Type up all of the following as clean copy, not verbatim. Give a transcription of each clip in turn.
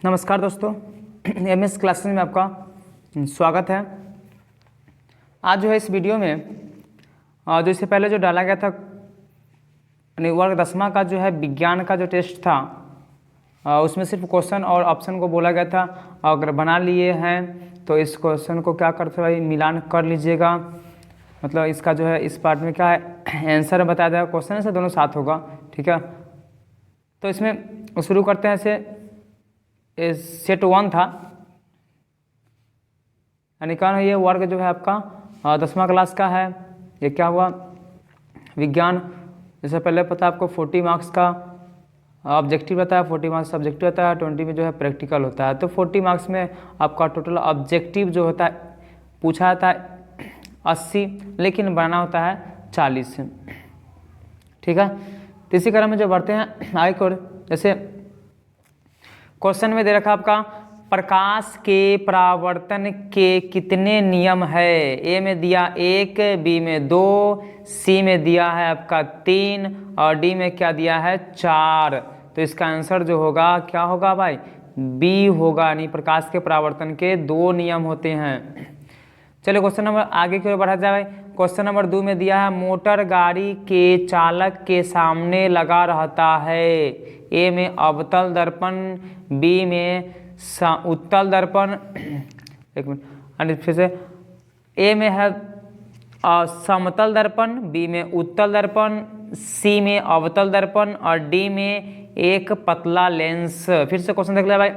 नमस्कार दोस्तों, MS classes में आपका स्वागत है। आज जो है इस वीडियो में जो इससे पहले जो डाला गया था यानी वर्ग 10वां का जो है विज्ञान का जो टेस्ट था उसमें सिर्फ क्वेश्चन और ऑप्शन को बोला गया था। अगर बना लिए हैं तो इस क्वेश्चन को क्या करते भाई मिलान कर लीजिएगा। मतलब इसका जो है इस पार्ट में क्या है आंसर बताया जाएगा, क्वेश्चन से दोनों साथ होगा, ठीक है। तो इसमें शुरू करते हैं। ऐसे सेट 1 था यानी कौन है ये वर्ग जो है आपका 10वां क्लास का है। ये क्या हुआ विज्ञान। जैसे पहले पता आपको 40 मार्क्स का ऑब्जेक्टिव रहता है, 40 मार्क्स सब्जेक्टिव रहता है, 20 में जो है प्रैक्टिकल होता है। तो 40 मार्क्स में आपका टोटल ऑब्जेक्टिव जो होता है पूछा जाता है 80, लेकिन बनाना होता है 40, ठीक है। तो इसी क्रम में जो बढ़ते हैं आगे की ओर। जैसे क्वेश्चन में दे रखा आपका प्रकाश के परावर्तन के कितने नियम है। ए में दिया 1, बी में 2, सी में दिया है आपका 3 और डी में क्या दिया है 4। तो इसका आंसर जो होगा क्या होगा भाई बी होगा, यानी प्रकाश के परावर्तन के 2 नियम होते हैं। चलिए क्वेश्चन नंबर आगे की ओर बढ़ा जाए। क्वेश्चन नंबर 2 में दिया है मोटर गाड़ी के चालक के सामने लगा रहता है। ए में अवतल दर्पण, बी में उत्तल दर्पण, एक मिनट फिर से। ए में है समतल दर्पण, बी में उत्तल दर्पण, सी में अवतल दर्पण और डी में एक पतला लेंस। फिर से क्वेश्चन देख ले भाई।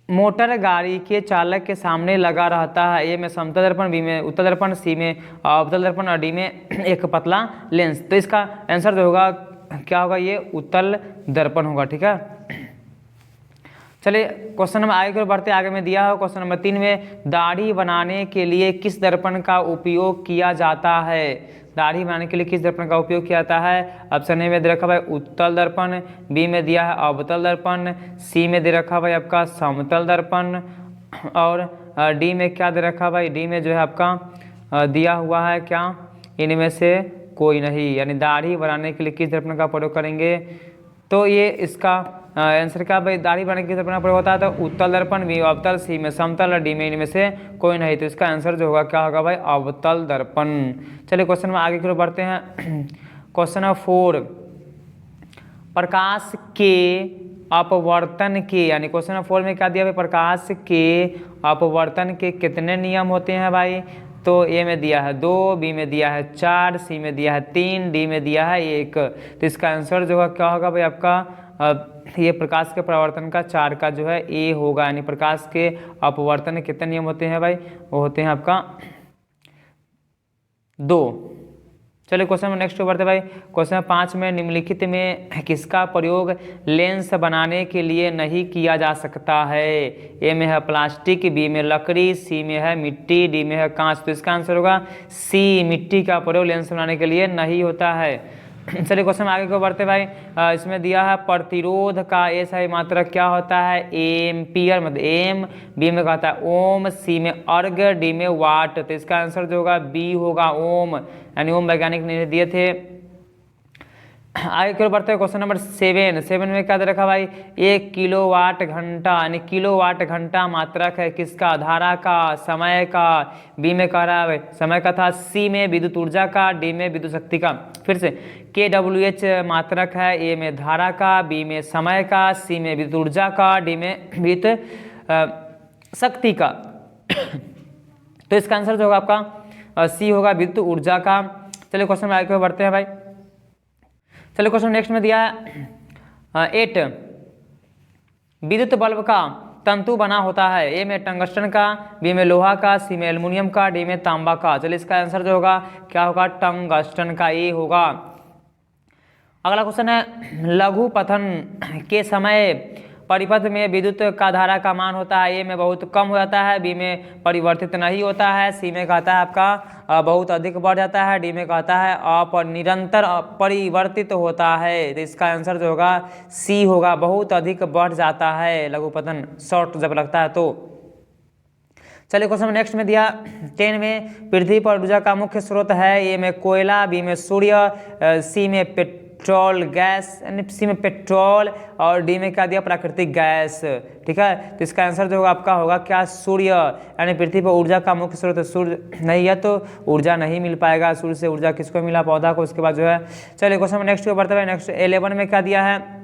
मोटर गाड़ी के चालक के सामने लगा रहता है। ए में समतल दर्पण, बी में उत्तल दर्पण, सी में अवतल दर्पण और डी में एक पतला लेंस। तो इसका आंसर जो होगा क्या होगा ये उत्तल दर्पण होगा, ठीक है। चलिए क्वेश्चन नंबर आगे की ओर बढ़ते आगे में दिया है क्वेश्चन नंबर 3 में दाढ़ी बनाने के लिए किस दर्पण का उपयोग किया जाता है। दाढ़ी बनाने के लिए किस दर्पण का उपयोग किया जाता है। ऑप्शन ए में दे रखा भाई उत्तल दर्पण, बी में दिया है अवतल दर्पण, सी में दे रखा भाई आपका समतल दर्पण और डी में क्या दे रखा भाई डी में जो है आपका दिया हुआ है क्या इनमें से कोई नहीं। यानी दाढ़ी बनाने के लिए किस दर्पण का प्रयोग करेंगे। तो ये इसका आंसर क्या भाई दाढ़ी बनाने के किस दर्पण का प्रयोग होता है। तो उत्तल दर्पण, बी अवतल, सी में समतल और डी में इनमें से कोई नहीं। तो इसका आंसर जो होगा क्या होगा भाई अवतल दर्पण। चलिए क्वेश्चन में आगे की ओर बढ़ते हैं। क्वेश्चन नंबर 4 प्रकाश के अपवर्तन के यानी क्वेश्चन नंबर 4 में क्या दिया भाई प्रकाश के अपवर्तन के कितने नियम होते हैं भाई। तो ए में दिया है 2, बी में दिया है 4, सी में दिया है 3, डी में दिया है 1। तो इसका आंसर जो होगा क्या होगा भाई आपका ये प्रकाश के परावर्तन का 4 का जो है ए होगा। यानी प्रकाश के अपवर्तन के कितने नियम होते हैं भाई वो होते हैं आपका 2। चलिए क्वेश्चन में नेक्स्ट बढ़ते भाई। क्वेश्चन 5 में निम्नलिखित में किसका प्रयोग लेंस बनाने के लिए नहीं किया जा सकता है। ए में है प्लास्टिक, बी में लकड़ी, सी में है मिट्टी, डी में है कांच। तो इसका आंसर होगा सी, मिट्टी का प्रयोग लेंस बनाने के लिए नहीं होता है। चलिए क्वेश्चन आगे को बढ़ते भाई। इसमें दिया है प्रतिरोध का ए सही मात्रक क्या होता है एम्पियर, मतलब एम, बी में कहता है ओम, सी में अर्ग, डी में वाट। तो इसका आंसर जो होगा बी होगा ओम, यानी ओम वैज्ञानिक ने दिए थे। आगे की ओर बढ़ते हैं क्वेश्चन नंबर 7 में क्या दे रखा भाई 1 किलोवाट घंटा, यानी किलोवाट घंटा मात्रक है किसका धारा का समय का। बी में कह रहा है समय का था, सी में विद्युत ऊर्जा का, डी में विद्युत शक्ति का। फिर से KWH मात्रक है, ए में धारा का, बी में समय का, सी में विद्युत ऊर्जा का, डी में विद्युत शक्ति का। तो इसका आंसर जो होगा आपका सी होगा विद्युत ऊर्जा का। चलिए क्वेश्चन में आगे बढ़ते हैं भाई। चलिए क्वेश्चन नेक्स्ट में दिया है 8 विद्युत बल्ब का तंतु बना होता है। ए में टंगस्टन का, बी में लोहा का, सी में एल्युमिनियम का, डी में तांबा का। चलिए इसका आंसर जो होगा क्या होगा टंगस्टन का ए होगा। अगला क्वेश्चन है लघु पतन के समय परिपथ में विद्युत का धारा का मान होता है। ए में बहुत कम हो जाता है, बी में परिवर्तित नहीं होता है, सी में कहता है आपका बहुत अधिक बढ़ जाता है, डी में कहता है निरंतर परिवर्तित होता है। तो इसका आंसर जो होगा सी होगा बहुत अधिक बढ़ जाता है लघु पतन शॉर्ट जब लगता है तो। चलिए क्वेश्चन नेक्स्ट में दिया 10 में पृथ्वी पर ऊर्जा का मुख्य स्रोत है। ए में कोयला, बी में सूर्य, सी में पेट्रोल गैस, यानी सी में पेट्रोल, और डी में क्या दिया प्राकृतिक गैस। ठीक है, तो इसका आंसर जो होगा आपका होगा क्या सूर्य, यानी पृथ्वी पर ऊर्जा का मुख्य स्रोत सूर्य नहीं है तो ऊर्जा नहीं मिल पाएगा। सूर्य से ऊर्जा किसको मिला, पौधा को। उसके बाद जो है चलिए क्वेश्चन नेक्स्ट को बढ़ते हुए नेक्स्ट 11 में क्या दिया है,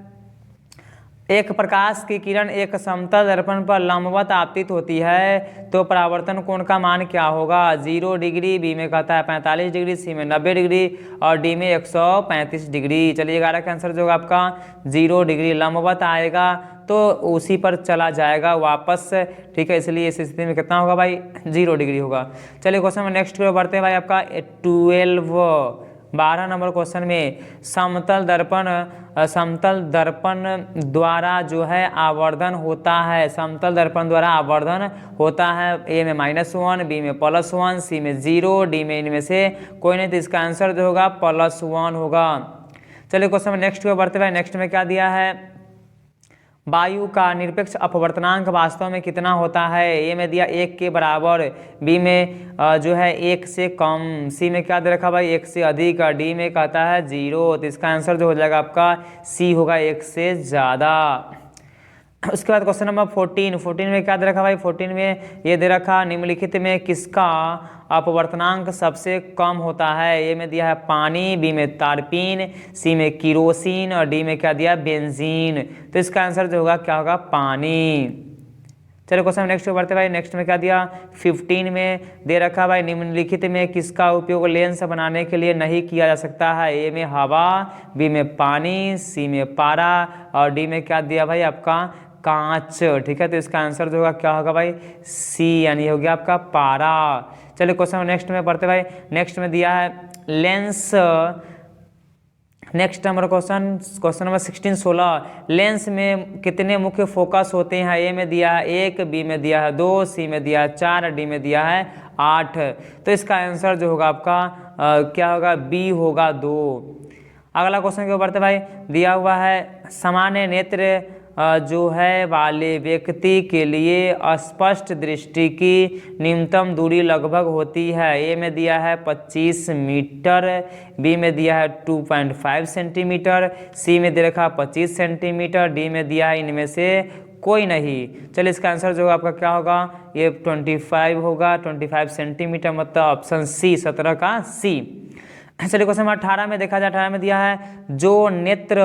एक प्रकाश की किरण एक समतल दर्पण पर लंबवत आपतित होती है तो परावर्तन कोण का मान क्या होगा। 0 डिग्री, बी में कहता है 45 डिग्री, सी में 90 डिग्री और डी में 135 डिग्री। चलिए 11 का आंसर जो होगा आपका 0 डिग्री, लंबवत आएगा तो उसी पर चला जाएगा वापस। ठीक है, इसलिए इस स्थिति में कितना होगा भाई, 0 डिग्री होगा। चलिए क्वेश्चन में नेक्स्ट की ओर बढ़ते हैं भाई, आपका 12 नंबर क्वेश्चन में समतल दर्पण द्वारा जो है आवर्धन होता है, समतल दर्पण द्वारा आवर्धन होता है। ए में -1, बी में +1, सी में 0, डी में इनमें से कोई नहीं, तो इसका आंसर जो होगा +1 होगा। चलिए क्वेश्चन में नेक्स्ट की ओर बढ़ते हुए नेक्स्ट में क्या दिया है, वायु का निरपेक्ष अपवर्तनांक वास्तव में कितना होता है। ए में दिया 1 के बराबर, बी में जो है 1 से कम, सी में क्या दे रखा भाई 1 से अधिक, डी में कहता है 0, तो इसका आंसर जो हो जाएगा आपका सी होगा 1 से ज़्यादा। उसके बाद क्वेश्चन नंबर 14 में क्या दे रखा भाई, 14 में ये दे रखा निम्नलिखित में किसका अपवर्तनांक सबसे कम होता है। ए में दिया है पानी, बी में तारपीन, सी में किरोसिन और डी में क्या दिया बेंजीन, तो इसका आंसर जो होगा क्या होगा पानी। चलो क्वेश्चन नेक्स्ट बढ़ते भाई, नेक्स्ट में क्या दिया 15 में दे रखा भाई निम्नलिखित में किसका उपयोग लेंस बनाने के लिए नहीं किया जा सकता है। ए में हवा, बी में पानी, सी में पारा और डी में क्या दिया भाई आपका कांच। ठीक है, तो इसका आंसर जो होगा क्या होगा भाई सी, यानी हो गया आपका पारा। चलिए क्वेश्चन नेक्स्ट में पढ़ते भाई, नेक्स्ट में दिया है lens, next number question number 16 lens में कितने मुख्य फोकस होते हैं। ए में दिया है 1, बी में दिया है 2, सी में दिया है 4, डी में दिया है 8, तो इसका आंसर जो होगा आपका क्या होगा बी होगा 2। अगला क्वेश्चन के ऊपर बढ़ते भाई, दिया हुआ है सामान्य नेत्र जो है वाले व्यक्ति के लिए अस्पष्ट दृष्टि की न्यूनतम दूरी लगभग होती है। ए में दिया है 25 मीटर, बी में दिया है 2.5 सेंटीमीटर, सी में दे रखा 25 सेंटीमीटर, डी में दिया है इनमें से कोई नहीं। चलिए इसका आंसर जो आपका क्या होगा ये 25 होगा, 25 सेंटीमीटर, मतलब ऑप्शन सी 17 का सी। चलिए क्वेश्चन नंबर 18 में देखा जाए, 18 में दिया है जो नेत्र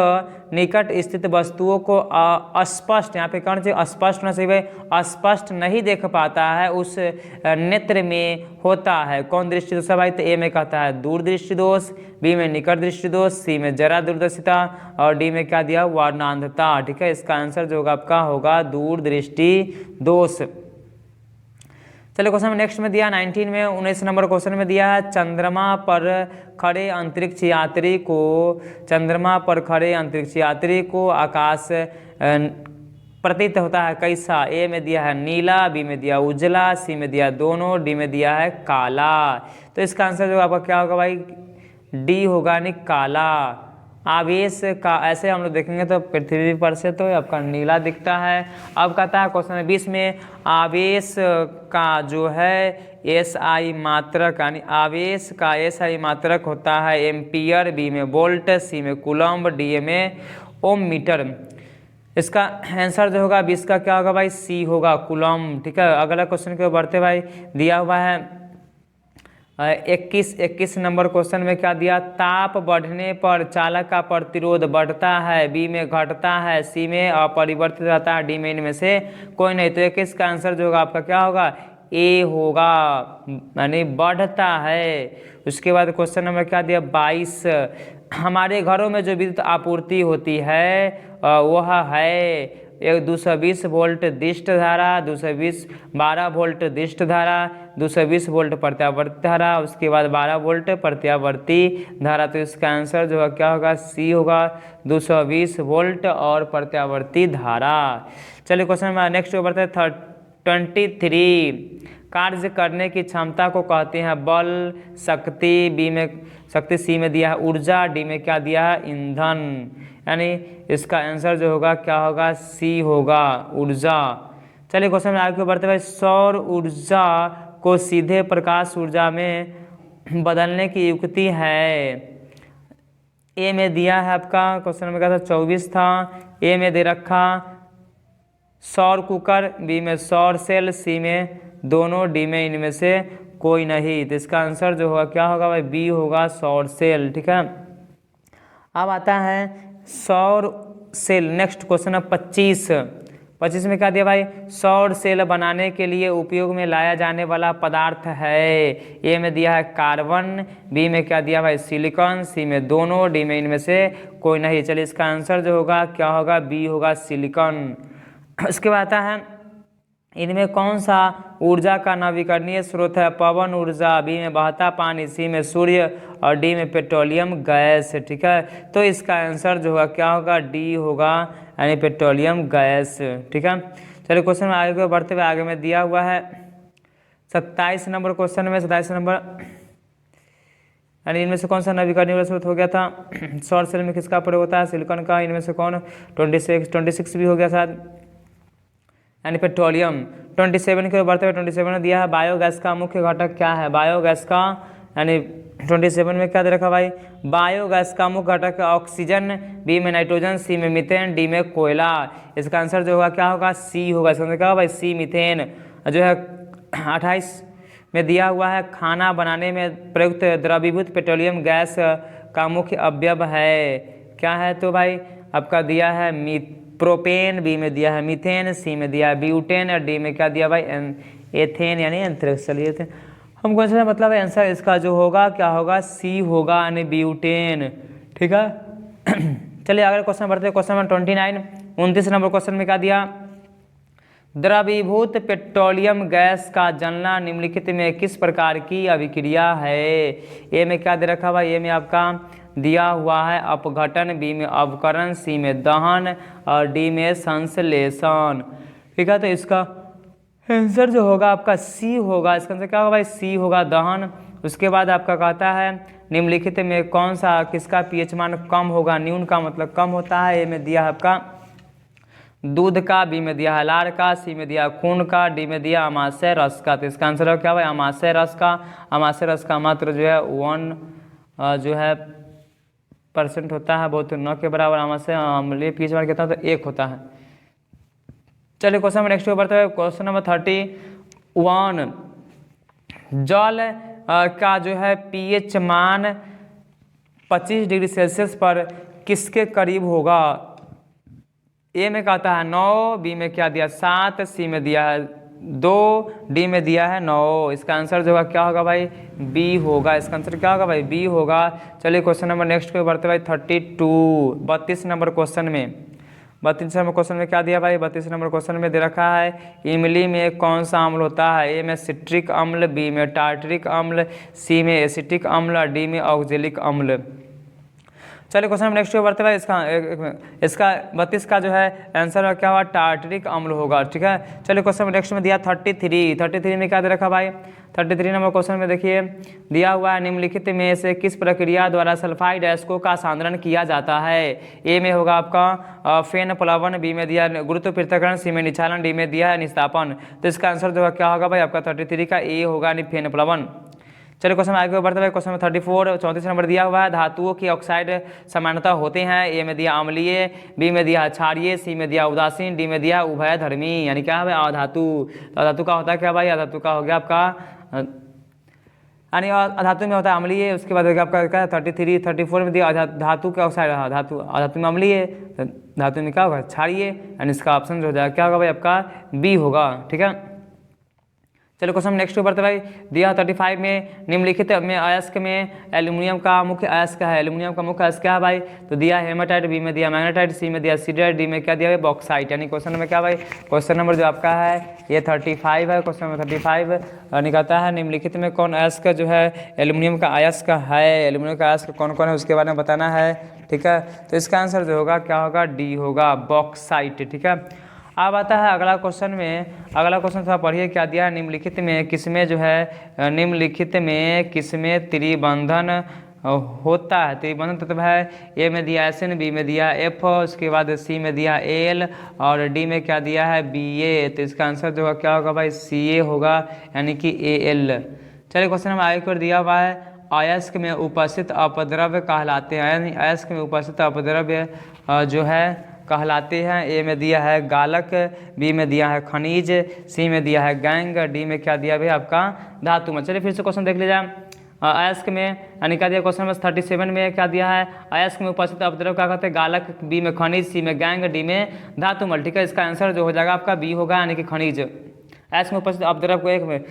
निकट स्थित वस्तुओं को अस्पष्ट, यहाँ पे कौन चाहिए अस्पष्ट होना चाहिए, अस्पष्ट नहीं देख पाता है उस नेत्र में होता है कौन दृष्टि दोष है भाई, तो ए में कहता है दूरदृष्टि दोष, बी में निकट दृष्टि दोष, सी में जरा दूरदर्शिता और डी में क्या दिया वर्णांधता। ठीक है, इसका आंसर जो होगा आपका होगा दूरदृष्टि दोष। चलिए क्वेश्चन में नेक्स्ट में दिया 19 में 19 नंबर क्वेश्चन में दिया है चंद्रमा पर खड़े अंतरिक्ष यात्री को आकाश प्रतीत होता है कैसा। ए में दिया है नीला, बी में दिया उजला, सी में दिया दोनों, डी में दिया है काला। तो इसका आंसर जो आपका क्या होगा भाई डी होगा यानी काला। आवेश का ऐसे हम लोग देखेंगे तो पृथ्वी पर से तो आपका नीला दिखता है। अब कहता है क्वेश्चन 20 में आवेश का जो है एसआई मात्रक, यानी आवेश का एसआई मात्रक होता है एम्पियर, बी में वोल्ट, सी में कूलम्ब, डी में ओम मीटर। इसका आंसर जो होगा 20 का क्या होगा भाई सी होगा कूलम्ब। ठीक है, अगला क्वेश्चन के बढ़ते भाई, दिया हुआ है 21 नंबर क्वेश्चन में क्या दिया ताप बढ़ने पर चालक का प्रतिरोध बढ़ता है, बी में घटता है, सी में अपरिवर्तित रहता है, डी में इनमें से कोई नहीं। तो 21 का आंसर जो होगा आपका क्या होगा ए होगा, यानी बढ़ता है। उसके बाद क्वेश्चन नंबर क्या दिया 22 हमारे घरों में जो विद्युत आपूर्ति होती है वह है 220 वोल्ट दिष्ट धारा, 12 वोल्ट दिष्ट धारा, 220 वोल्ट प्रत्यावर्ती धारा, उसके बाद 12 वोल्ट प्रत्यावर्ती धारा। तो इसका आंसर जो है क्या होगा सी होगा 220 वोल्ट और प्रत्यावर्ती धारा। चलिए क्वेश्चन में नेक्स्ट बढ़ते हैं 23 कार्य करने की क्षमता को कहते हैं बल, शक्ति, बी में शक्ति, सी में दिया है ऊर्जा, डी में क्या दिया है ईंधन, यानी इसका आंसर जो होगा क्या होगा सी होगा ऊर्जा। चलिए क्वेश्चन में आगे बढ़ते हुए सौर ऊर्जा को सीधे प्रकाश ऊर्जा में बदलने की युक्ति है। ए में दिया है आपका क्वेश्चन नंबर क्या था 24 था। ए में दे रखा सौर कुकर, बी में सौर सेल, सी में दोनों, डी में इनमें से कोई नहीं। तो इसका आंसर जो होगा क्या होगा भाई, बी होगा सौर सेल। ठीक है, अब आता है सौर सेल। नेक्स्ट क्वेश्चन है 25 में क्या दिया भाई, सौर सेल बनाने के लिए उपयोग में लाया जाने वाला पदार्थ है। ए में दिया है कार्बन, बी में क्या दिया भाई सिलिकॉन, सी में दोनों, डी में इनमें से कोई नहीं। चलिए इसका आंसर जो होगा क्या होगा, बी होगा सिलिकॉन। इसके बाद आता है इनमें कौन सा ऊर्जा का नवीकरणीय स्रोत है, पवन ऊर्जा, बी में बहता पानी, सी में सूर्य और डी में पेट्रोलियम गैस। ठीक है, तो इसका आंसर जो होगा क्या होगा, डी होगा यानी पेट्रोलियम गैस। ठीक है, चलिए क्वेश्चन में आगे बढ़ते हुए आगे में दिया हुआ है 27 नंबर क्वेश्चन में 27 नंबर यानी इनमें से कौन सा नवीकरणीय स्रोत हो गया था, सौर सेल में किसका प्रयोग होता है, सिलिकॉन का, इनमें से कौन 26 भी हो गया शायद यानी पेट्रोलियम। 27 के बढ़ते हुए 27 में दिया है बायोगैस का मुख्य घटक क्या है, बायोगैस का यानी 27 में क्या दे रखा भाई, बायोगैस का मुख्य घटक ऑक्सीजन, बी में नाइट्रोजन, सी में मीथेन, डी में कोयला। इसका आंसर जो होगा क्या होगा, सी होगा। इसका आंसर क्या होगा भाई, सी मीथेन। जो है 28 में दिया हुआ है खाना बनाने में प्रयुक्त द्रवीभूत पेट्रोलियम गैस का मुख्य अवयव है, क्या है तो भाई आपका दिया है प्रोपेन, बी में दिया है मीथेन, सी में दिया है ब्यूटेन और डी में क्या दिया भाई एथेन यानी एंथ्रेक्स। चलिए हमको ऐसा मतलब है आंसर इसका जो होगा क्या होगा, सी होगा यानी ब्यूटेन। ठीक है, चलिए अगले क्वेश्चन बढ़ते हैं। क्वेश्चन नंबर 29 नंबर क्वेश्चन में क्या दिया, द्रवीभूत पेट्रोलियम गैस का जलना निम्नलिखित में किस प्रकार की अभिक्रिया है। ए में क्या दे रखा भाई, ए में आपका दिया हुआ है अपघटन, बी में अवकरण, सी में दहन और डी में संश्लेषण। ठीक है, तो इसका आंसर जो होगा आपका सी होगा। इसका आंसर क्या होगा भाई, सी होगा दहन। उसके बाद आपका कहता है निम्नलिखित में कौन सा किसका पीएच मान कम होगा, न्यून का मतलब कम होता है। ए में दिया है आपका दूध का, बी में दिया है लार का, सी में दिया खून का, डी में दिया अमाशय रस का। तो इसका आंसर है क्या भाई, अमाशय रस का। अमाशय रस का मात्र जो है 1% होता है, बहुत 9 के बराबर। अमाशय अम्लीय पीएच मान कितना तो 1 होता है। चलिए क्वेश्चन नेक्स्ट बढ़ते हैं। क्वेश्चन नंबर 31, जल का जो है पीएच मान 25 डिग्री सेल्सियस पर किसके करीब होगा। ए में कहता है 9, बी में क्या दिया 7, सी में दिया है 2, डी में दिया है 9। इसका आंसर जो होगा क्या होगा भाई, बी होगा। इसका आंसर क्या होगा भाई, बी होगा। चलिए क्वेश्चन नंबर नेक्स्ट पे बढ़ते भाई 32 नंबर क्वेश्चन में 32 नंबर क्वेश्चन में क्या दिया भाई, 32 नंबर क्वेश्चन में दे रखा है इमली में कौन सा अम्ल होता है। ए में सिट्रिक अम्ल, बी में टार्टरिक अम्ल, सी में एसिटिक अम्ल और डी में ऑक्जेलिक अम्ल। चलिए क्वेश्चन नंबर नेक्स्ट बढ़ते हुए इसका 32 का जो है आंसर क्या हुआ, टार्टरिक अम्ल होगा। ठीक है, चलिए क्वेश्चन नंबर नेक्स्ट में दिया 33 में क्या दे रखा भाई, 33 नंबर क्वेश्चन में देखिए दिया हुआ है निम्नलिखित में से किस प्रक्रिया द्वारा सल्फाइड अयस्कों का सांद्रण किया जाता है। ए में होगा आपका फेन प्लवन, बी में दिया गुरुत्व पृथक्करण, सी में निक्षालन, डी में दिया है निस्तापन। तो इसका आंसर जो है क्या होगा भाई आपका 33 का ए होगा यानी फेन प्लवन। चलिए क्वेश्चन आगे बढ़ते हुए क्वेश्चन में 34 नंबर दिया हुआ है धातुओं की ऑक्साइड समानता होते हैं। ए में दिया अम्लीय, बी में दिया क्षारीय, सी में दिया उदासीन, डी में दिया उभयधर्मी। यानी क्या है भाई अधातु। तो अधातु का होता है क्या भाई, अधातु का हो गया आपका यानी अधातु में होता है अम्लीय। उसके बाद आपका क्या 34 में दिया धातु के ऑक्साइड, धातु में अम्लीय, धातु में क्या होगा क्षारीय। यानी इसका ऑप्शन जो हो जाएगा क्या होगा भाई आपका बी होगा। ठीक है, चलो क्वेश्चन नेक्स्ट बढ़ते भाई दिया 35 में निम्नलिखित में अयस्क में एल्यूमिनियम का मुख्य अयस्क है। एल्यूमिनियम का मुख्य अयस्क क्या है भाई, तो दिया हेमाटाइट, बी में दिया मैग्नेटाइट, सी में दिया सीडेट, डी में क्या दिया भाई बॉक्साइट। यानी क्वेश्चन नंबर क्या भाई, क्वेश्चन नंबर जो आपका है ये 35 है। क्वेश्चन नंबर 35 निकलता है निम्नलिखित में कौन अयस्क जो है एल्यूमिनियम का अयस्क है। एल्यूमिनियम का अयस्क कौन कौन है उसके बारे में बताना है। ठीक है, तो इसका आंसर जो होगा क्या होगा, डी होगा बॉक्साइट। ठीक है, अब आता है अगला क्वेश्चन में। अगला क्वेश्चन थोड़ा पढ़िए क्या दिया है निम्नलिखित में किसमें जो है निम्नलिखित में किसमें त्रिबंधन होता है। त्रिबंधन तत्व है ए में दिया एस एन, बी में दिया एफ, उसके बाद सी में दिया एल और डी में क्या दिया है बी ए। तो इसका आंसर जो क्या होगा भाई सी ए होगा यानी कि ए एल। चलिए क्वेश्चन हम आगे कर दिया हुआ है अयस्क में उपस्थित अपद्रव्य कहलाते हैं, यानी अयस्क में उपस्थित अपद्रव्य जो है कहलाते हैं। ए में दिया है गालक, बी में दिया है खनिज, सी में दिया है गैंग, डी में क्या दिया भाई आपका धातु। चलिए फिर से क्वेश्चन देख लीजिए। अयस्क में यानी क्या दिया क्वेश्चन नंबर 37 में क्या दिया है, अयस्क में उपस्थित अपद्रव्य क्या कहते हैं गालक, बी में खनिज, सी में गैंग, डी में धातुमल। ठीक है, इसका आंसर जो हो जाएगा आपका बी होगा, यानी कि खनिज। अयस्क में उपस्थित अपद्रव्य को एक में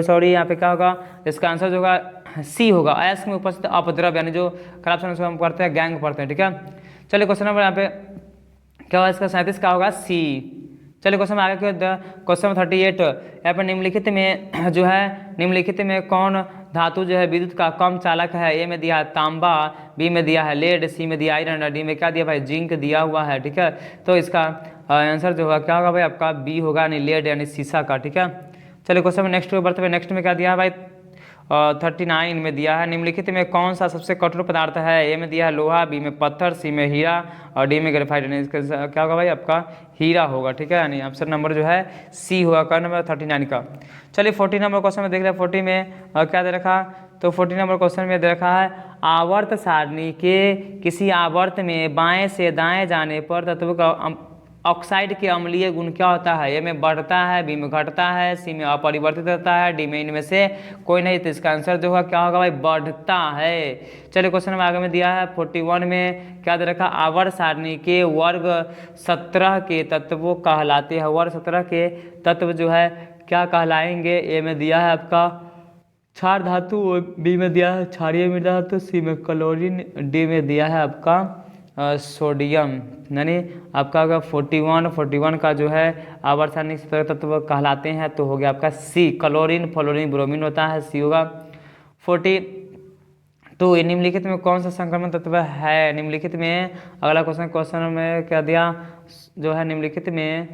सॉरी यहाँ पे क्या होगा, इसका आंसर जो होगा सी होगा, अयस्क में उपस्थित अपद्रव्य यानी जो करप्शन उसको हम पढ़ते हैं गैंग पढ़ते हैं। ठीक है, चलिए क्वेश्चन नंबर यहाँ पे क्या होगा, इसका 37 का होगा सी। चलिए क्वेश्चन में आगे क्वेश्चन 38 यहाँ पर निम्नलिखित में जो है निम्नलिखित में कौन धातु जो है विद्युत का कम चालक है। ए में दिया है तांबा, बी में दिया है लेड, सी में दिया आयरन, डी में क्या दिया भाई जिंक दिया हुआ है। ठीक है, तो इसका आंसर जो होगा क्या होगा भाई आपका बी होगा, यानी लेड यानी शीशा का। ठीक है, चलिए क्वेश्चन में नेक्स्ट बढ़ते हुए नेक्स्ट में क्या दिया है भाई 39 में दिया है निम्नलिखित में कौन सा सबसे कठोर पदार्थ है। ए में दिया है लोहा, बी में पत्थर, सी में हीरा और डी में ग्रेफाइट, यानी इसका क्या होगा भाई आपका हीरा होगा। ठीक है, यानी ऑप्शन नंबर जो है सी होगा का नंबर 39 का। चलिए 40 नंबर क्वेश्चन में देख रहे हैं 40 में क्या दे रखा, तो 40 नंबर क्वेश्चन में दे रखा है आवर्त सारणी के किसी आवर्त में बाएं से दाएं जाने पर तत्व का ऑक्साइड के अम्लीय गुण क्या होता है। ए में बढ़ता है, बी में घटता है, सी में अपरिवर्तित रहता है, डी में इनमें से कोई नहीं। तो इसका आंसर जो होगा क्या होगा भाई बढ़ता है। चलिए क्वेश्चन में आगे में दिया है 41 में क्या दे रखा, आवर्त सारणी के वर्ग 17 के तत्वों कहलाते हैं। वर्ग 17 के तत्व जो है क्या कहलाएंगे। ए में दिया है आपका क्षार धातु, बी में दिया है क्षारीय मृदा धातु, सी में क्लोरीन, डी में दिया है आपका सोडियम। यानी आपका अगर 41 का जो है आवर्त सारणी के तत्व कहलाते हैं तो हो गया आपका सी, क्लोरीन, फ्लोरीन, ब्रोमीन होता है, सी होगा। 42 निम्नलिखित में कौन सा संक्रमण तत्व है। निम्नलिखित में अगला क्वेश्चन में क्या दिया जो है निम्नलिखित में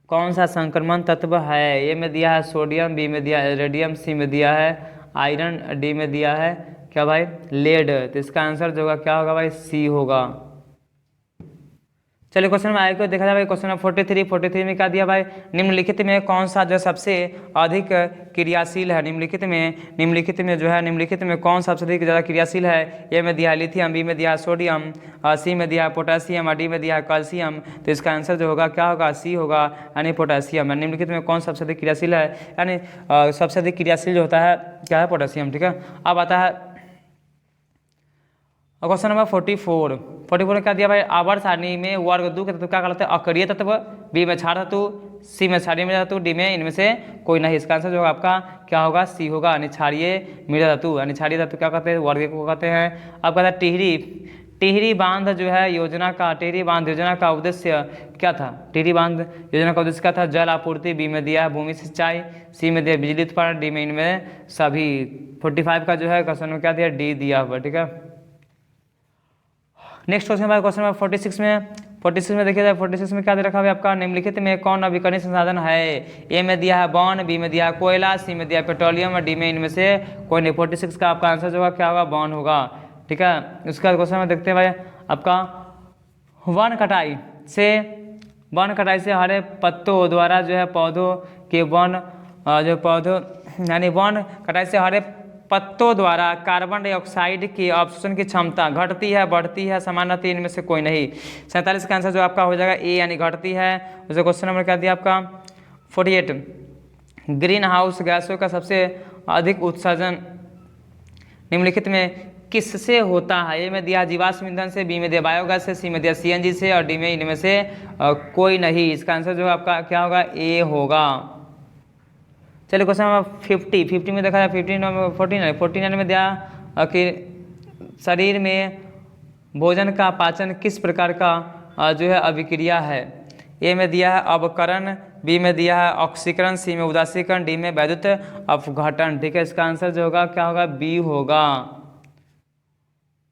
कौन सा संक्रमण तत्व है। ए में दिया है सोडियम, बी में दिया है रेडियम, सी में दिया है आयरन, डी में दिया है क्या भाई लेड। तो इसका आंसर जो होगा क्या होगा भाई सी होगा। चलिए क्वेश्चन में आगे को देखा जाए भाई क्वेश्चन नंबर 43 में क्या दिया भाई निम्नलिखित में कौन सा जो सबसे अधिक क्रियाशील है। निम्नलिखित में जो है निम्नलिखित में कौन सा सबसे अधिक ज़्यादा क्रियाशील है। ए में दिया है लिथियम, बी में दिया है सोडियम, सी में दिया है पोटेशियम और डी में दिया है कैल्शियम। तो इसका आंसर जो होगा क्या होगा सी होगा, यानी पोटेशियम। निम्नलिखित में कौन सबसे अधिक क्रियाशील है, यानी सबसे अधिक क्रियाशील जो होता है क्या है पोटेशियम। ठीक है, अब आता है क्वेश्चन नंबर 44 में क्या दिया भाई आवर्त सारणी में वर्ग 2 के तत्व क्या कहलाते हैं अकरीय तत्व। बी में क्षार धातु, सी में क्षारीय मृदा धातु, डी में इनमें से कोई नहीं। इसका आंसर जो होगा आपका क्या होगा सी होगा, यानी क्षारीय मृदा धातु। यानी क्षारीय धातु क्या कहते हैं वर्ग को कहते हैं। अब कहता है टिहरी बांध जो है टिहरी बांध योजना का उद्देश्य क्या था। टिहरी बांध योजना का उद्देश्य क्या था, जल आपूर्ति, बी में दिया है भूमि सिंचाई, सी में दिया बिजली उत्पादन, डी में इनमें सभी। 45 का जो है क्वेश्चन में क्या दिया डी दिया हुआ। ठीक है, नेक्स्ट क्वेश्चन है क्वेश्चन नंबर 46 में देखिए 46 में क्या दे रखा है आपका निम्नलिखित में कौन नवीकरणीय संसाधन है। ए में दिया है बॉन, बी में दिया है कोयला, सी में दिया है पेट्रोलियम और डी में इनमें से कोई नहीं। 46 का आपका आंसर जो होगा क्या होगा बॉन होगा। ठीक है, उसका क्वेश्चन में देखते हैं भाई आपका वन कटाई से हरे पत्तों द्वारा जो है पौधों के यानी वन कटाई से हरे पत्तों द्वारा कार्बन डाइऑक्साइड की अवशोषण की क्षमता घटती है बढ़ती है सामान्यतः इनमें से कोई नहीं। 47 का आंसर जो आपका हो जाएगा ए, यानी घटती है। उसे क्वेश्चन नंबर क्या दिया आपका 48 ग्रीन हाउस गैसों का सबसे अधिक उत्सर्जन निम्नलिखित में किससे होता है। ए में दिया जीवाश्म ईंधन से, बी में दिया बायोगैस से, सी में दिया सीएनजी से और डी में इनमें से कोई नहीं। इसका आंसर जो आपका क्या होगा ए होगा। चलिए क्वेश्चन नंबर 50 में देखा जाए 49 में दिया कि शरीर में भोजन का पाचन किस प्रकार का जो है अभिक्रिया है। ए में दिया है अवकरण, बी में दिया है ऑक्सीकरण, सी में उदासीकरण, डी में वैद्युत अपघटन। ठीक है, इसका आंसर जो होगा क्या होगा बी होगा।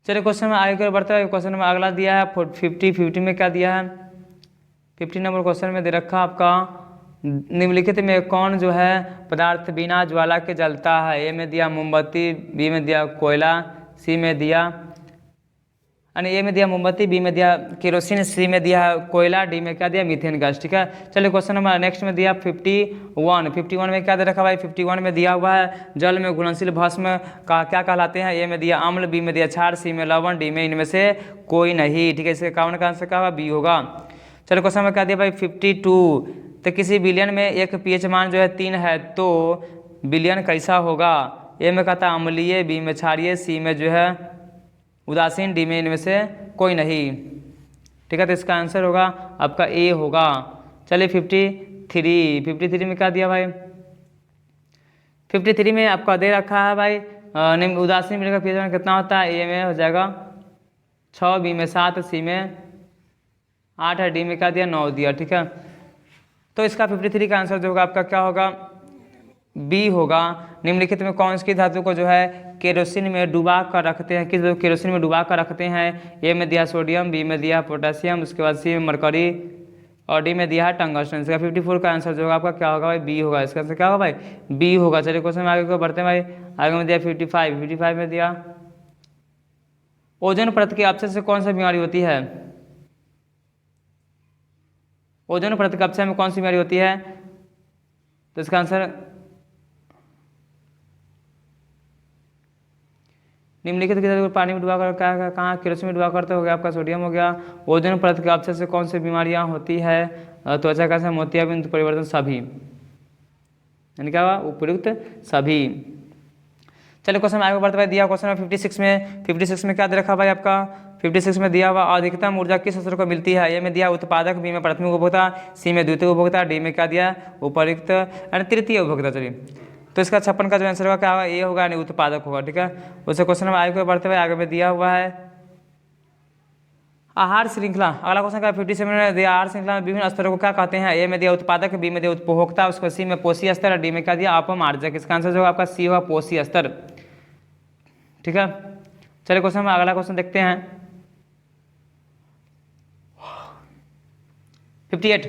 चलिए क्वेश्चन में आगे बढ़ते हैं। क्वेश्चन में अगला दिया है 50 में क्या दिया है 50 नंबर क्वेश्चन में दे रखा आपका निम्नलिखित में कौन जो है पदार्थ बिना ज्वाला के जलता है। ए में दिया मोमबत्ती, बी में दिया कोयला, सी में दिया यानी ए में दिया मोमबत्ती, बी में दिया केरोसिन, सी में दिया कोयला, डी में क्या दिया मीथेन गैस। ठीक है, चलिए क्वेश्चन नंबर नेक्स्ट में दिया 51 में क्या दे रखा भाई 51 में दिया हुआ है जल में घुलनशील भस्म का क्या कहलाते हैं। ए में दिया अम्ल, बी में दिया क्षार, सी में लवण, डी में इनमें से कोई नहीं। ठीक है, इसके काउंट का आंसर क्या होगा बी होगा। चलो क्वेश्चन में क्या दिया भाई 52, तो किसी बिलियन में एक पीएच मान जो है 3 है तो बिलियन कैसा होगा। ए में कहता अम्लीय, बी में क्षारीय, सी में जो है उदासीन, डी में इनमें से कोई नहीं। ठीक है, तो इसका आंसर होगा आपका ए होगा। चलिए 53 में क्या दिया भाई 53 में आपका दे रखा है भाई निम्न उदासीन बिलियन का पीएच मान कितना होता है। ए में हो जाएगा 6, बी में 7, सी में 8 है, डी में क्या दिया 9 दिया। ठीक है, तो इसका 53 का आंसर जो होगा आपका क्या होगा बी होगा। निम्नलिखित में कौन सी धातु को जो है केरोसिन में डुबा कर रखते हैं, किस केरोसिन में डुबा कर रखते हैं। ए में दिया सोडियम, बी में दिया पोटेशियम, उसके बाद सी में मरकरी और डी में दिया है टंगस्टन। इसका 54 का आंसर जो होगा आपका क्या होगा भाई बी होगा। इसका आंसर क्या होगा भाई बी होगा। चलिए क्वेश्चन में आगे को बढ़ते हैं भाई। आगे में दिया 55 में दिया ओजोन परत के अपक्षय से कौन सी बीमारी होती है। ओजोन परत के अपक्षय में कौन सी बीमारी होती है, तो इसका आंसर निम्नलिखित के पानी में डुबा कर क्या कहाँ केरोसिन में डुबा करते हो गया आपका सोडियम हो गया। ओजोन परत के अपक्षय से कौन सी बीमारियां होती है, त्वचा कैंसर, मोतियाबिंद परिवर्तन, सभी, यानी क्या हुआ उपयुक्त सभी। चलिए क्वेश्चन आगे बढ़ते भाई। दिया क्वेश्चन 56 में क्या दे रखा भाई आपका 56 में दिया हुआ अधिकतम ऊर्जा किस स्रोत को मिलती है। ए में दिया उत्पादक, बी में प्राथमिक उपभोक्ता, सी में द्वितीय उपभोक्ता, डी में क्या दिया उपयुक्त यानी तृतीय उपभोक्ता। चलिए तो इसका 56 का जो आंसर होगा क्या होगा ए होगा यानी उत्पादक होगा। ठीक है, उससे क्वेश्चन में आगे बढ़ते हुए आगे में दिया हुआ है आहार श्रृंखला। अगला क्वेश्चन का 57 में दिया आहार श्रृंखला में विभिन्न स्तरों को क्या कहते हैं। ए में दिया उत्पादक, बी में दिया उपभोक्ता, उसको सी में पोषी स्तर, डी में क्या दिया अपमार्जक। इसका आंसर जो होगा आपका सी होगा पोषी स्तर। ठीक है, चलिए क्वेश्चन में अगला क्वेश्चन देखते हैं 58।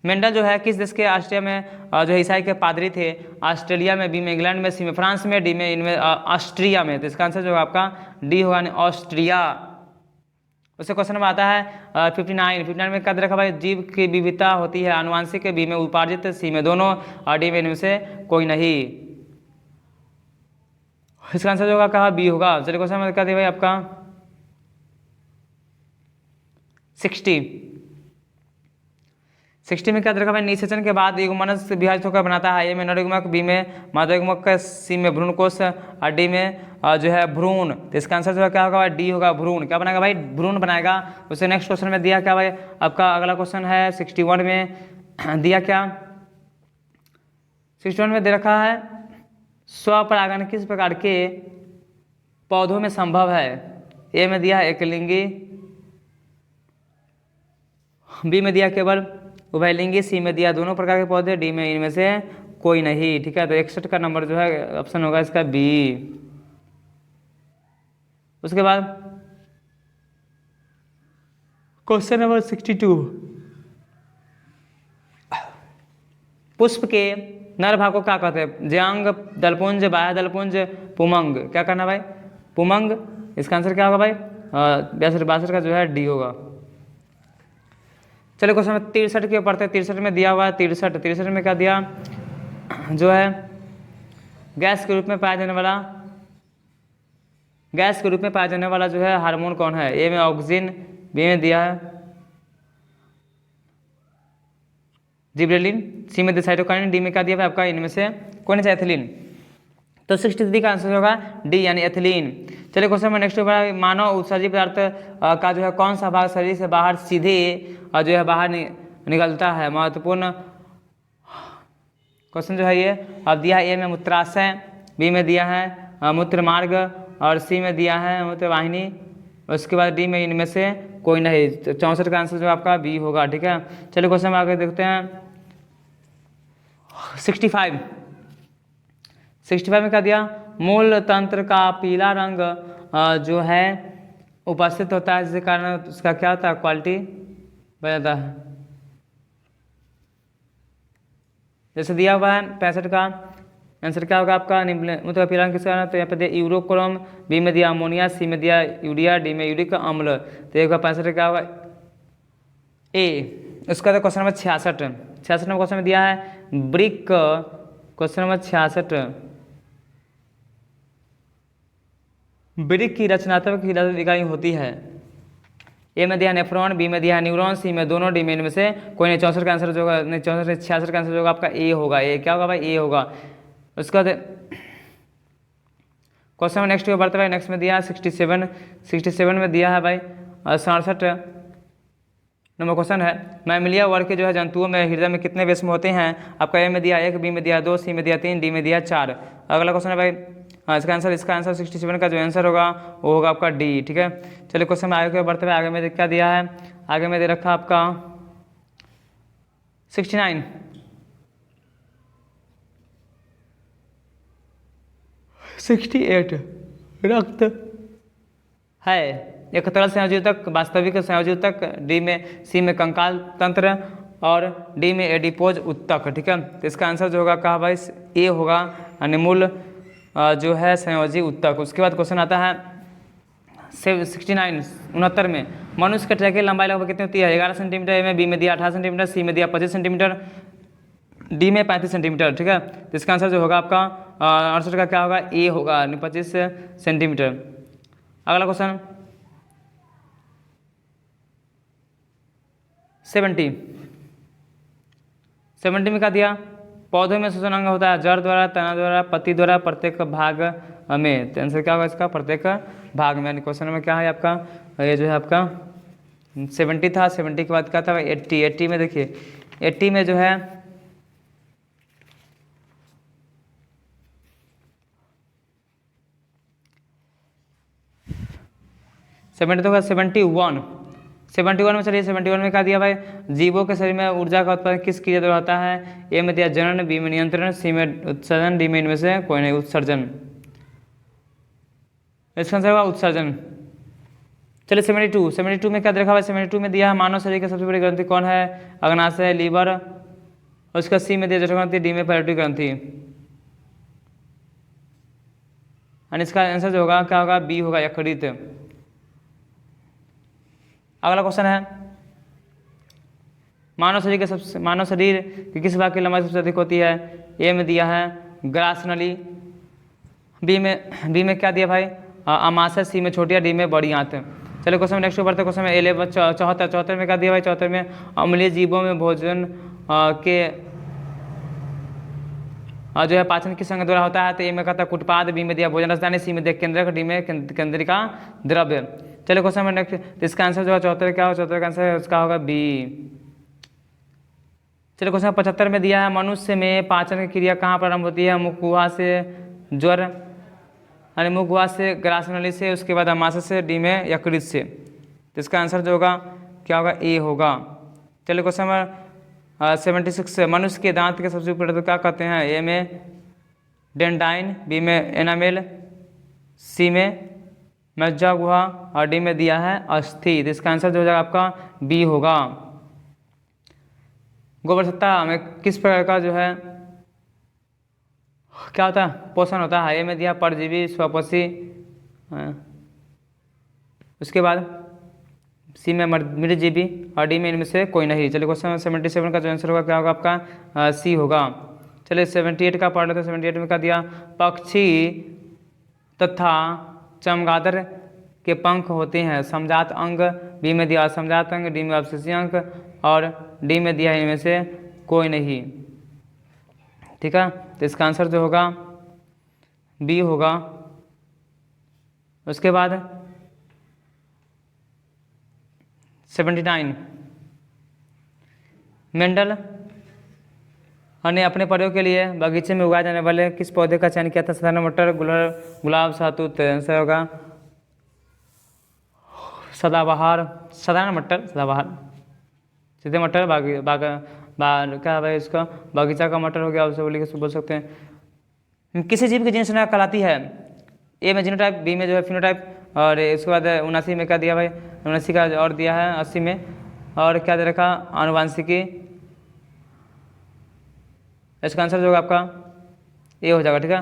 मेंडल जो है किस देश के ऑस्ट्रिया में जो है ईसाई के पादरी थे। ऑस्ट्रेलिया में, बी में इंग्लैंड में, सी में फ्रांस में, डी में इनमें ऑस्ट्रिया में। तो इसका आंसर जो है आपका डी होगा यानी ऑस्ट्रिया। उससे क्वेश्चन में आता है 59 में क्या दे रखा भाई जीव की विविधता होती है आनुवांशिक, बी में उपार्जित, सी में दोनों और डी में इनमें से कोई नहीं। इसका आंसर जो होगा कहा बी होगा। चलिए क्वेश्चन में क्या दिया भाई आपका 60 में क्या दे रखा भाई निषेचन के बाद युग्मनज से विभाजित होकर बनाता है। ए में नरयुग्मक, बी में मध्ययुग्मक, सी में भ्रूणकोश और डी में जो है भ्रूण। तो इसका आंसर जो है क्या होगा भाई डी होगा भ्रूण। क्या बनाएगा भाई भ्रूण बनाएगा। उससे नेक्स्ट क्वेश्चन में दिया क्या भाई आपका अगला क्वेश्चन है 61 में दिया क्या 61 में दे रखा है स्वपरागन किस प्रकार के पौधों में संभव है। ए में दिया है एकलिंगी, बी में दिया केवल उभयलिंगी, सी में दिया दोनों प्रकार के पौधे, डी में इनमें से कोई नहीं। ठीक है, तो 61 का नंबर जो है ऑप्शन होगा इसका बी। उसके बाद क्वेश्चन नंबर 62 पुष्प के नर भाग को क्या कहते हैं। ज्यांग, दलपुंज, बाह्य दलपुंज, पुमंग। क्या करना भाई पुमंग। इसका आंसर क्या होगा भाई 62 का जो है डी होगा। चलिए क्वेश्चन में 63 के पढ़ते हैं। 63 में दिया हुआ है 63 में क्या दिया जो है गैस के रूप में पाया जाने वाला जो है हार्मोन कौन है। ए में ऑक्सीजन, बी में दिया है जिब्रेलिन, सी में दिया साइटोकाइनिन, डी में क्या दिया है आपका इनमें से कौन सा एथिलीन। तो 63 का आंसर होगा डी यानी एथिलीन। चलिए क्वेश्चन में नेक्स्ट होगा मानव उत्सर्जित पदार्थ का जो है कौन सा भाग शरीर से बाहर सीधे जो है बाहर निकलता है। महत्वपूर्ण क्वेश्चन जो है ये अब दिया है। ए में मूत्राशय, बी में दिया है मूत्र मार्ग और सी में दिया है मूत्र वाहिनी। उसके बाद डी में इनमें से कोई नहीं। 64 का आंसर जो आपका बी होगा। ठीक है, चलिए क्वेश्चन में आगे देखते हैं 65 में क्या दिया मूल तंत्र का पीला रंग जो है उपस्थित होता है जिसके कारण उसका क्या होता है क्वालिटी बढ़ जाता है। जैसे दिया हुआ है 65 का आंसर क्या होगा आपका मतलब अपीलान किसका, तो यहाँ पे दिया यूरोक्रोम, बी में दिया अमोनिया, सी में दिया यूरिया, डी में यूरिक अम्ल। तो एक आंसर क्या होगा ए। उसका तो क्वेश्चन नंबर 66 नंबर क्वेश्चन में दिया है ब्रिक, क्वेश्चन नंबर 66, ब्रिक की रचनात्मक इकाई होती है। ए में दिया नेफ्रॉन, बी में दिया न्यूरॉन, सी में दोनों, डी में इनमें से कोई नहीं। 64 का आंसर जो होगा, नहीं 64 66 का आंसर जो होगा आपका ए होगा। ए क्या होगा भाई, ए होगा। उसका क्वेश्चन में नेक्स्ट बढ़ते भाई, नेक्स्ट में दिया है 67 में दिया है भाई 67 नंबर क्वेश्चन है, मैमिलिया वर्ग के जो है जंतुओं में हृदय में कितने वेश्म होते हैं। आपका ए में दिया 1, बी में दिया 2, सी में दिया 3, डी में दिया 4। अगला क्वेश्चन है भाई इसका आंसर 67 का जो आंसर होगा वो होगा आपका डी। ठीक है, चलिए क्वेश्चन में आगे बढ़ते हुए आगे में क्या दिया है, आगे में दे रखा आपका 69 68 रक्त है एक तरल संयोजक, वास्तविक संयोजक, डी में, सी में कंकाल तंत्र और डी में एडिपोज उत्तक। ठीक है, तो इसका आंसर जो होगा कहा भाई ए होगा, अनिमूल जो है संयोजी उत्तक। उसके बाद क्वेश्चन आता है 69 में मनुष्य के ट्रैक की लंबाई लगभग कितनी होती है। 11 सेंटीमीटर, ए में, बी में दिया 18 सेंटीमीटर, सी में दिया 25 सेंटीमीटर, डी में 35 सेंटीमीटर। ठीक है, तो इसका आंसर जो होगा आपका 68 का क्या होगा, ए होगा 25 सेंटीमीटर। अगला क्वेश्चन 70 में क्या दिया, पौधों में श्वसन अंग होता है जड़ द्वारा, तना द्वारा, पत्ती द्वारा, प्रत्येक भाग में। तो आंसर क्या होगा इसका, प्रत्येक भाग में। यानी क्वेश्चन में क्या है आपका, ये जो है आपका 70 था, 70 के बाद क्या था 80 में देखिए 80 में जो है 70 तो 71 में चलिए 71 में क्या दिया भाई, जीवों के शरीर में ऊर्जा का उत्पादन किस क्रिया द्वारा होता है। ए में दिया जनन, बी में नियंत्रण, सी में उत्सर्जन, डी में इनमें से कोई नहीं उत्सर्जन। इसका आंसर होगा उत्सर्जन। चलिए 72 में क्या देखा भाई, 72 में दिया है मानव शरीर की सबसे बड़ी ग्रंथि कौन है, अग्नाशय, लीवर, उसका सी में दिया जठर ग्रंथि, डी में पैरोटिड ग्रंथि। और इसका आंसर जो होगा क्या होगा, बी होगा यकृत। अगला क्वेश्चन है मानव शरीर के किस भाग की लंबाई सबसे अधिक होती है। ए में दिया है ग्रासनली, बी में क्या दिया भाई अमाशय, सी में छोटी, डी में बड़ी आंत। चलिए क्वेश्चन नेक्स्ट बढ़ते क्वेश्चन में 74 में क्या दिया भाई, 74 में अम्लीय जीवों में भोजन के जो है पाचन किस अंग द्वारा होता है। तो ए में कहता है कुटपाद, बी में दिया भोजन रसदानी, सी में दिया केंद्रक, डी में केंद्रिका द्रव्य। चलिए क्वेश्चन में नेक्स्ट, तो इसका आंसर जो है 74 क्या होगा, 74 का आंसर उसका होगा बी। चलिए क्वेश्चन 75 में दिया है मनुष्य में पाचन की क्रिया कहाँ प्रारंभ होती है, मुख गुहा से, ज्वर यानी मुख गुहा से, ग्रासनली से, उसके बाद अमाशय से, डी में यकृत से। तो इसका आंसर जो होगा क्या होगा, ए होगा। चलिए क्वेश्चन नंबर 76 मनुष्य के दांत के सबसे ऊपर क्या कहते हैं। ए में डेंडाइन, बी में एनामेल, सी में मज्जा गुहा और डी में दिया है अस्थि। तो इसका आंसर जो हो जाएगा आपका बी होगा। गोबरसत्ता में किस प्रकार का जो है क्या होता है, पोषण होता है। ए में दिया परजीवी, स्वपोषी, उसके बाद सी में मृतजीवी और डी में इनमें से कोई नहीं। चलिए क्वेश्चन 77 का जो आंसर होगा क्या होगा आपका सी होगा। चलिए 78 का पढ़ लेते हैं। 78 में क्या दिया, पक्षी तथा चमगादड़ के पंख होते हैं समजात अंग, बी में दिया असमजात अंग, डी में अवशेषीय अंग और डी में दिया इनमें से कोई नहीं। ठीक है, तो इसका आंसर जो होगा बी होगा। उसके बाद 79 मेंडल ने अपने प्रयोग के लिए बगीचे में उगाए जाने वाले किस पौधे का चयन किया था। साधारण मटर, गुलाब, शहतूत। आंसर होगा सदाबहार, साधारण मटर, सदाबहार, सीधे मटर, क्या भाई इसका बगीचा का मटर हो गया, उसे बोल सकते हैं। किसी जीव की जीन संरचना कहलाती है। ए में जीनोटाइप, बी में जो है फिनोटाइप और इसके बाद 79 में क्या दिया भाई, 79 का और दिया है 80 में और क्या दे रखा आनुवांशिकी। इसका आंसर जो होगा आपका ए हो जाएगा, ठीक है।